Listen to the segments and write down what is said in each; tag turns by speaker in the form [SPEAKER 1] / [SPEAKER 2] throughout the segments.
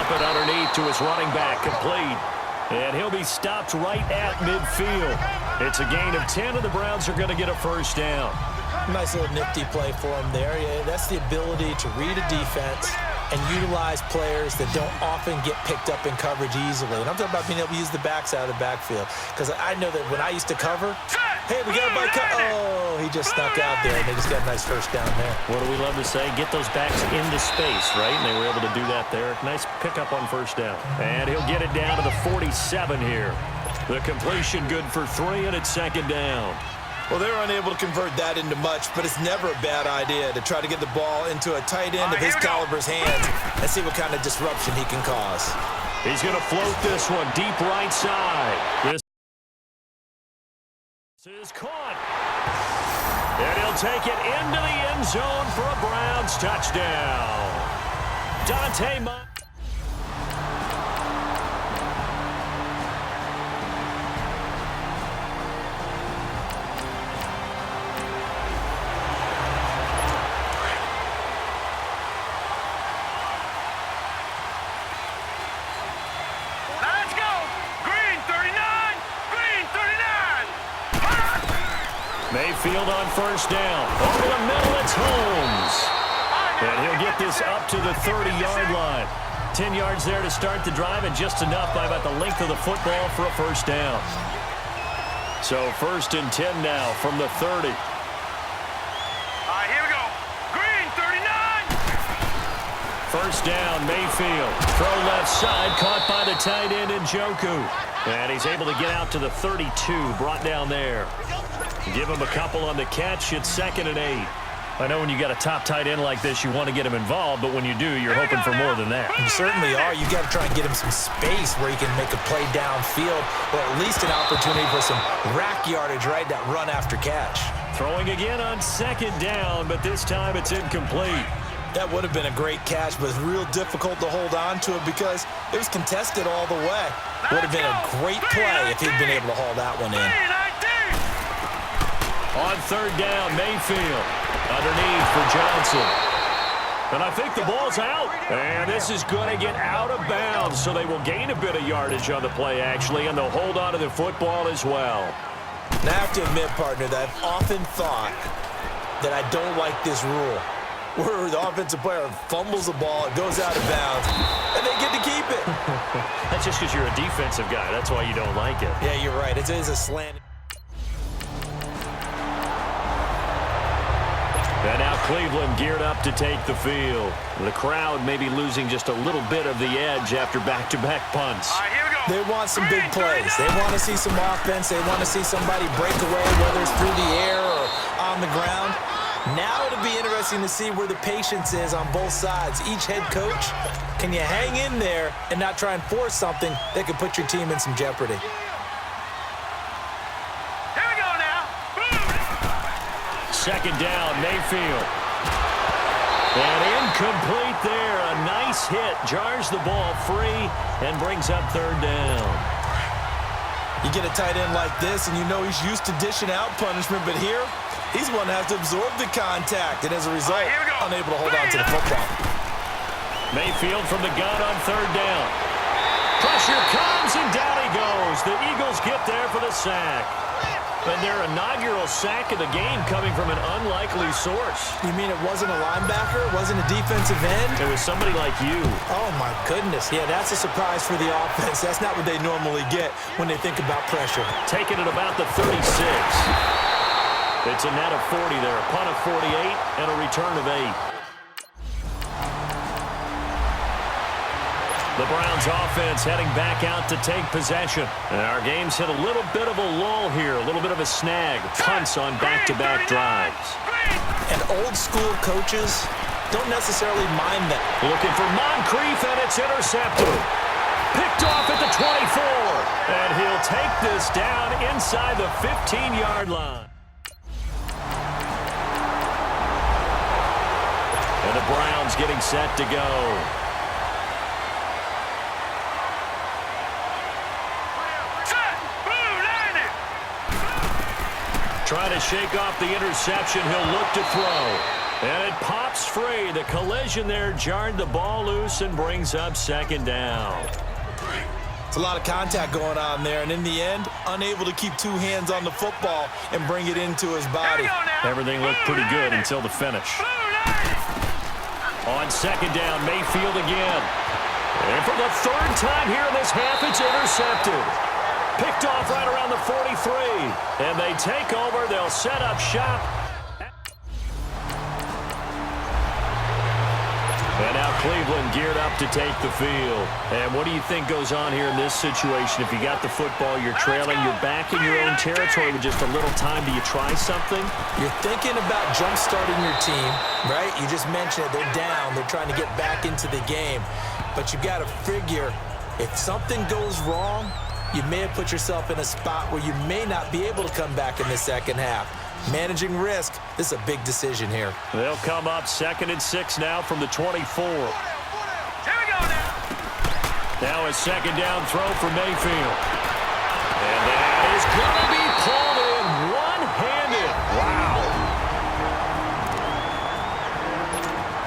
[SPEAKER 1] dump it underneath to his running back, complete. And he'll be stopped right at midfield. It's a gain of 10, and the Browns are going to get a first down.
[SPEAKER 2] Nice little nifty play for him there. Yeah, that's the ability to read a defense and utilize players that don't often get picked up in coverage easily. And I'm talking about being able to use the backside of the backfield. Because I know that when I used to cover, hey, we got a bike. Oh, he just snuck out there, and they just got a nice first down there.
[SPEAKER 1] What do we love to say? Get those backs into space, right? And they were able to do that there. Nice pickup on first down. And he'll get it down to the 47 here. The completion good for 3, and it's second down.
[SPEAKER 2] Well, they were unable to convert that into much, but it's never a bad idea to try to get the ball into a tight end of his caliber's hands and see what kind of disruption he can cause.
[SPEAKER 1] He's going to float this one deep right side. This is caught. And he'll take it into the end zone for a Browns touchdown. Dante Moss. Mayfield on first down. Over the middle, it's Holmes. And he'll get this up to the 30-yard line. 10 yards there to start the drive, and just enough by about the length of the football for a first down. So 1st and 10 now from the 30.
[SPEAKER 3] All right, here we go. Green, 39.
[SPEAKER 1] First down, Mayfield. Throw left side, caught by the tight end Njoku. And he's able to get out to the 32, brought down there. Give him a couple on the catch. It's 2nd and 8. I know when you got a top tight end like this, you want to get him involved, but when you do, you're hoping for more than that.
[SPEAKER 2] You certainly are. You got to try and get him some space where he can make a play downfield, or at least an opportunity for some rack yardage, right? That run after catch.
[SPEAKER 1] Throwing again on 2nd down, but this time it's incomplete.
[SPEAKER 2] That would have been a great catch, but it's real difficult to hold on to it because it was contested all the way. Would have been a great play if he'd been able to haul that one in.
[SPEAKER 1] On 3rd down, Mayfield. Underneath for Johnson. And I think the ball's out. And this is going to get out of bounds, so they will gain a bit of yardage on the play, actually, and they'll hold on to the football as well.
[SPEAKER 2] Now, I have to admit, partner, that I've often thought that I don't like this rule, where the offensive player fumbles the ball, it goes out of bounds, and they get to keep it.
[SPEAKER 1] That's just because you're a defensive guy. That's why you don't like it.
[SPEAKER 2] Yeah, you're right. It is a slant.
[SPEAKER 1] And now Cleveland geared up to take the field. The crowd may be losing just a little bit of the edge after back-to-back punts.
[SPEAKER 3] All right, here we go.
[SPEAKER 2] They want some big plays. They want to see some offense. They want to see somebody break away, whether it's through the air or on the ground. Now it'll be interesting to see where the patience is on both sides. Each head coach, can you hang in there and not try and force something that could put your team in some jeopardy?
[SPEAKER 3] Here we go now. Boom.
[SPEAKER 1] 2nd down, Mayfield. And incomplete there. A nice hit. Jars the ball free and brings up 3rd down.
[SPEAKER 2] You get a tight end like this, and you know he's used to dishing out punishment, but here, he's one that has to absorb the contact, and as a result, unable to hold on to the football.
[SPEAKER 1] Mayfield from the gun on 3rd down. Pressure comes, and down he goes. The Eagles get there for the sack. And their inaugural sack of the game coming from an unlikely source.
[SPEAKER 2] You mean it wasn't a linebacker? It wasn't a defensive end?
[SPEAKER 1] It was somebody like you.
[SPEAKER 2] Oh, my goodness. Yeah, that's a surprise for the offense. That's not what they normally get when they think about pressure.
[SPEAKER 1] Taking it about the 36. It's a net of 40 there. A punt of 48 and a return of 8. The Browns offense heading back out to take possession. And our game's hit a little bit of a lull here, a little bit of a snag. Punts on back-to-back drives.
[SPEAKER 2] And old-school coaches don't necessarily mind that.
[SPEAKER 1] Looking for Moncrief, and it's intercepted. Picked off at the 24. And he'll take this down inside the 15-yard line. And the Browns getting set to go. Trying to shake off the interception. He'll look to throw. And it pops free. The collision there jarred the ball loose and brings up second down.
[SPEAKER 2] It's a lot of contact going on there, and in the end, unable to keep two hands on the football and bring it into his body.
[SPEAKER 1] Everything looked pretty good until the finish. On second down, Mayfield again. And for the third time here in this half, it's intercepted. Picked off right around the 43. And they take over. They'll set up shop. And now Cleveland geared up to take the field. And what do you think goes on here in this situation? If you got the football, you're trailing, you're back in your own territory with just a little time. Do you try something?
[SPEAKER 2] You're thinking about jump-starting your team, right? You just mentioned it. They're down. They're trying to get back into the game. But you've got to figure, if something goes wrong, you may have put yourself in a spot where you may not be able to come back in the second half. Managing risk, this is a big decision here.
[SPEAKER 1] They'll come up 2nd and 6 now from the 24.
[SPEAKER 3] Here we go now.
[SPEAKER 1] Now a second down throw for Mayfield. And that is going to be pulled in one-handed. Wow.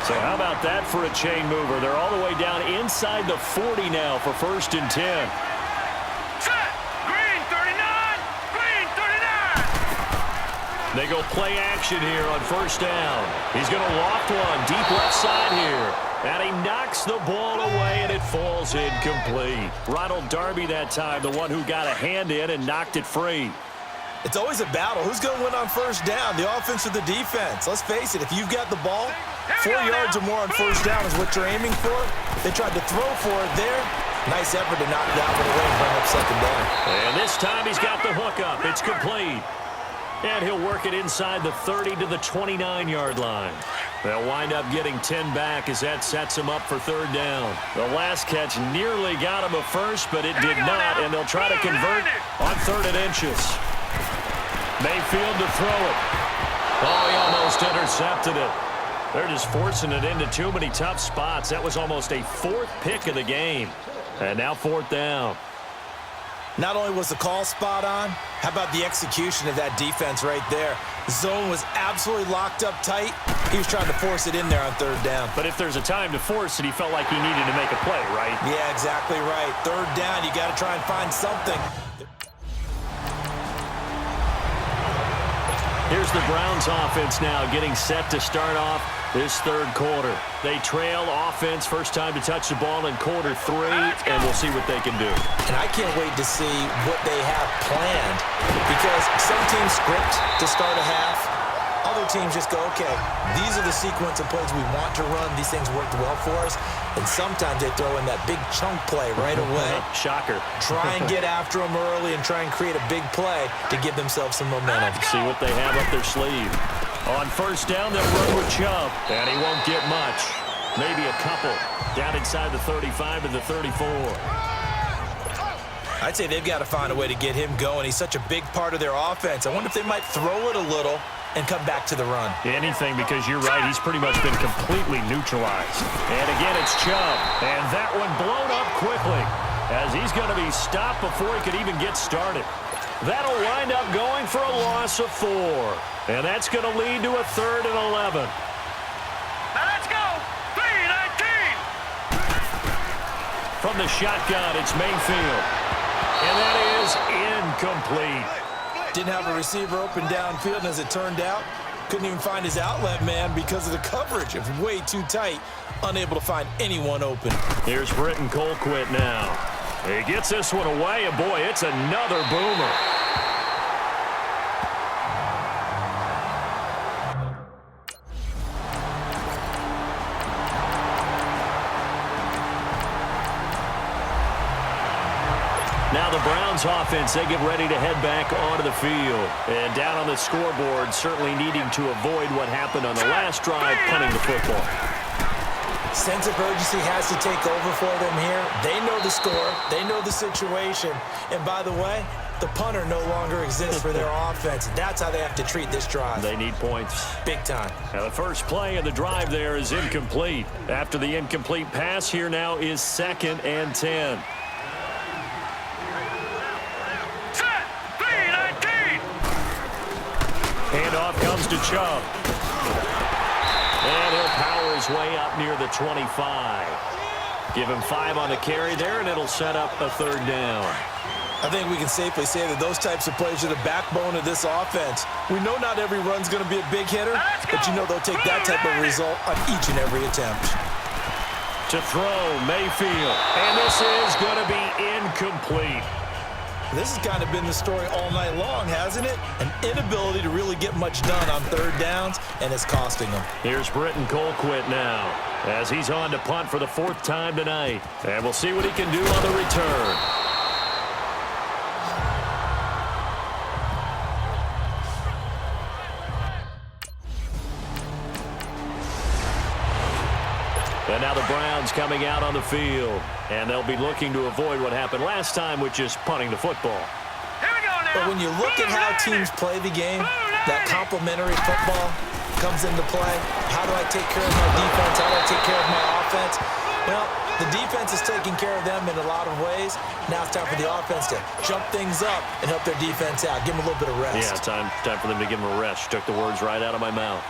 [SPEAKER 1] So how about that for a chain mover? They're all the way down inside the 40 now for 1st and 10. They go play action here on 1st down. He's going to loft one deep left side here. And he knocks the ball away, and it falls incomplete. Ronald Darby that time, the one who got a hand in and knocked it free.
[SPEAKER 2] It's always a battle. Who's going to win on 1st down, the offense or the defense? Let's face it, if you've got the ball, 4 yards or more on 1st down is what you're aiming for. They tried to throw for it there. Nice effort to knock that one away and bring up 2nd down.
[SPEAKER 1] And this time he's got the hook up. It's complete. And he'll work it inside the 30 to the 29-yard line. They'll wind up getting 10 back as that sets him up for 3rd down. The last catch nearly got him a first, but it did not, and they'll try to convert on 3rd and inches. Mayfield to throw it. Oh, he almost intercepted it. They're just forcing it into too many tough spots. That was almost a 4th pick of the game. And now 4th down.
[SPEAKER 2] Not only was the call spot on, how about the execution of that defense right there? The zone was absolutely locked up tight. He was trying to force it in there on 3rd down.
[SPEAKER 1] But if there's a time to force it, he felt like he needed to make a play, right?
[SPEAKER 2] Yeah, exactly right. 3rd down, you got to try and find something.
[SPEAKER 1] Here's the Browns offense now getting set to start off this 3rd quarter. They trail offense, first time to touch the ball in quarter 3, and we'll see what they can do.
[SPEAKER 2] And I can't wait to see what they have planned, because some teams script to start a half. Other teams just go, okay, these are the sequence of plays we want to run. These things worked well for us. And sometimes they throw in that big chunk play right away.
[SPEAKER 1] Shocker.
[SPEAKER 2] Try and get after them early and try and create a big play to give themselves some momentum.
[SPEAKER 1] See what they have up their sleeve. On 1st down, they'll run with Chubb. And he won't get much. Maybe a couple. Down inside the 35 to the 34.
[SPEAKER 2] I'd say they've got to find a way to get him going. He's such a big part of their offense. I wonder if they might throw it a little and come back to the run.
[SPEAKER 1] Anything, because you're right, he's pretty much been completely neutralized. And again, it's Chubb. And that one blown up quickly as he's going to be stopped before he could even get started. That'll wind up going for a loss of 4. And that's going to lead to a 3rd and 11.
[SPEAKER 3] Now let's go. 3-19.
[SPEAKER 1] From the shotgun, it's Mayfield. And that is incomplete.
[SPEAKER 2] Didn't have a receiver open downfield, and as it turned out, couldn't even find his outlet man because of the coverage. It was way too tight, unable to find anyone open.
[SPEAKER 1] Here's Britton Colquitt now. He gets this one away, and boy, it's another boomer. Now the Browns offense, they get ready to head back onto the field. And down on the scoreboard, certainly needing to avoid what happened on the last drive, punting the football.
[SPEAKER 2] Sense of urgency has to take over for them here. They know the score. They know the situation. And by the way, the punter no longer exists for their offense. That's how they have to treat this drive.
[SPEAKER 1] They need points.
[SPEAKER 2] Big time.
[SPEAKER 1] Now the first play of the drive there is incomplete. After the incomplete pass, here now is 2nd and 10.
[SPEAKER 3] Set. 3-19.
[SPEAKER 1] Handoff comes to Chubb. And he'll power his way up near the 25. Give him 5 on the carry there, and it'll set up a 3rd down.
[SPEAKER 2] I think we can safely say that those types of plays are the backbone of this offense. We know not every run's going to be a big hitter, but you know they'll take that type of result on each and every attempt.
[SPEAKER 1] To throw, Mayfield. And this is going to be incomplete.
[SPEAKER 2] This has kind of been the story all night long, hasn't it? An inability to really get much done on 3rd downs, and it's costing them.
[SPEAKER 1] Here's Britton Colquitt now, as he's on to punt for the 4th time tonight. And we'll see what he can do on the return. And now the Browns coming out on the field. And they'll be looking to avoid what happened last time, which is punting the football.
[SPEAKER 3] Here we go now.
[SPEAKER 2] But when you look at how teams play the game, that complementary football comes into play. How do I take care of my defense? How do I take care of my offense? Well, the defense is taking care of them in a lot of ways. Now it's time for the offense to jump things up and help their defense out. Give them a little bit of rest.
[SPEAKER 1] Yeah, time for them to give them a rest. Took the words right out of my mouth.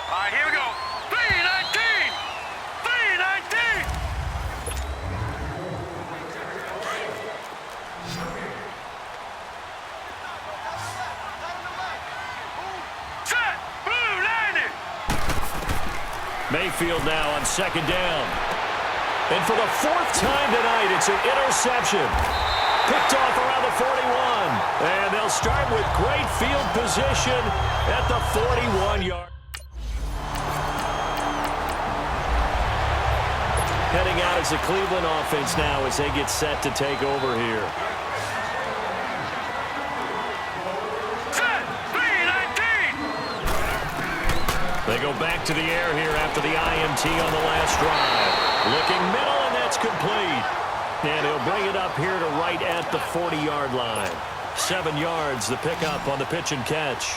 [SPEAKER 3] All right, here we go. 3-19. 3-19. Set. Blue 90.
[SPEAKER 1] Mayfield now on 2nd down. And for the 4th time tonight, it's an interception. Picked off around the 41. And they'll start with great field position at the 41-yard. Heading out is the Cleveland offense now as they get set to take over here.
[SPEAKER 3] Set. 3-19.
[SPEAKER 1] They go back to the air here after the INT on the last drive. Looking middle, and that's complete. And he'll bring it up here to right at the 40-yard line. 7 yards, the pickup on the pitch and catch.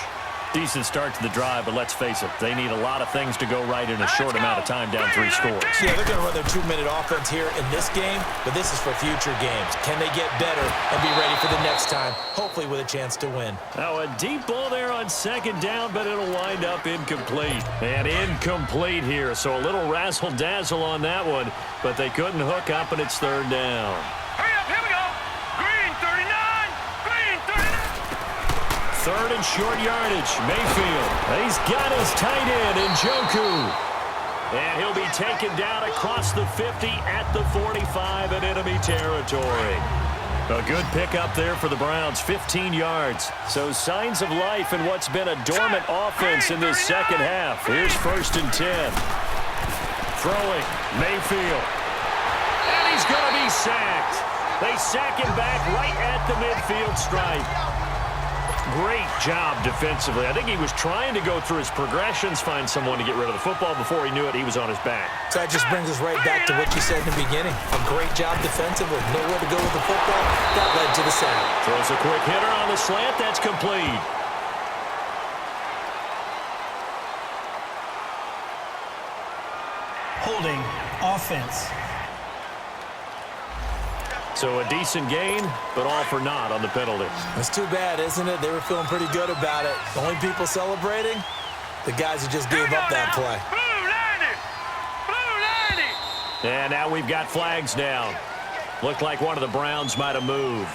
[SPEAKER 1] Decent start to the drive, but let's face it, they need a lot of things to go right in a short amount of time down 3 scores.
[SPEAKER 2] Yeah, they're going to run their 2-minute offense here in this game, but this is for future games. Can they get better and be ready for the next time, hopefully with a chance to win?
[SPEAKER 1] Now a deep ball there on 2nd down, but it'll wind up incomplete. And incomplete here, so a little razzle-dazzle on that one, but they couldn't hook up, and it's 3rd down.
[SPEAKER 3] Hurry up, here we go. Green 39. Green 39.
[SPEAKER 1] 3rd and short yardage. Mayfield. He's got his tight end in Njoku. And he'll be taken down across the 50 at the 45 in enemy territory. A good pickup there for the Browns, 15 yards. So signs of life in what's been a dormant offense in this 2nd half. Here's 1st and 10. Throwing, Mayfield. And he's going to be sacked. They sack him back right at the midfield stripe. Great job defensively. I think he was trying to go through his progressions, find someone to get rid of the football. Before he knew it, he was on his back.
[SPEAKER 2] So that just brings us right back to what you said in the beginning. A great job defensively. Nowhere to go with the football. That led to the sack.
[SPEAKER 1] Throws a quick hitter on the slant. That's complete.
[SPEAKER 4] Holding offense.
[SPEAKER 1] So a decent gain, but all for naught on the penalty.
[SPEAKER 2] It's too bad, isn't it? They were feeling pretty good about it. The only people celebrating, the guys who just gave up that play.
[SPEAKER 3] Blue 90. Blue 90.
[SPEAKER 1] And now we've got flags down. Looked like one of the Browns might have moved.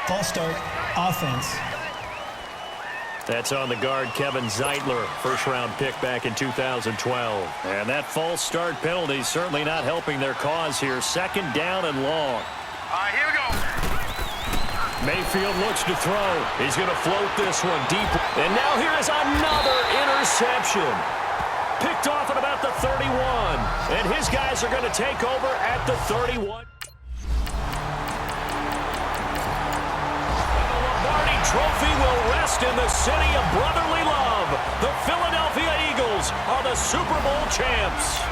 [SPEAKER 4] False start, offense.
[SPEAKER 1] That's on the guard, Kevin Zeitler, first-round pick back in 2012. And that false start penalty certainly not helping their cause here. 2nd down and long.
[SPEAKER 3] All right, here we go.
[SPEAKER 1] Mayfield looks to throw. He's going to float this one deep. And now here is another interception. Picked off at about the 31. And his guys are going to take over at the 31. Trophy will rest in the city of brotherly love. The Philadelphia Eagles are the Super Bowl champs.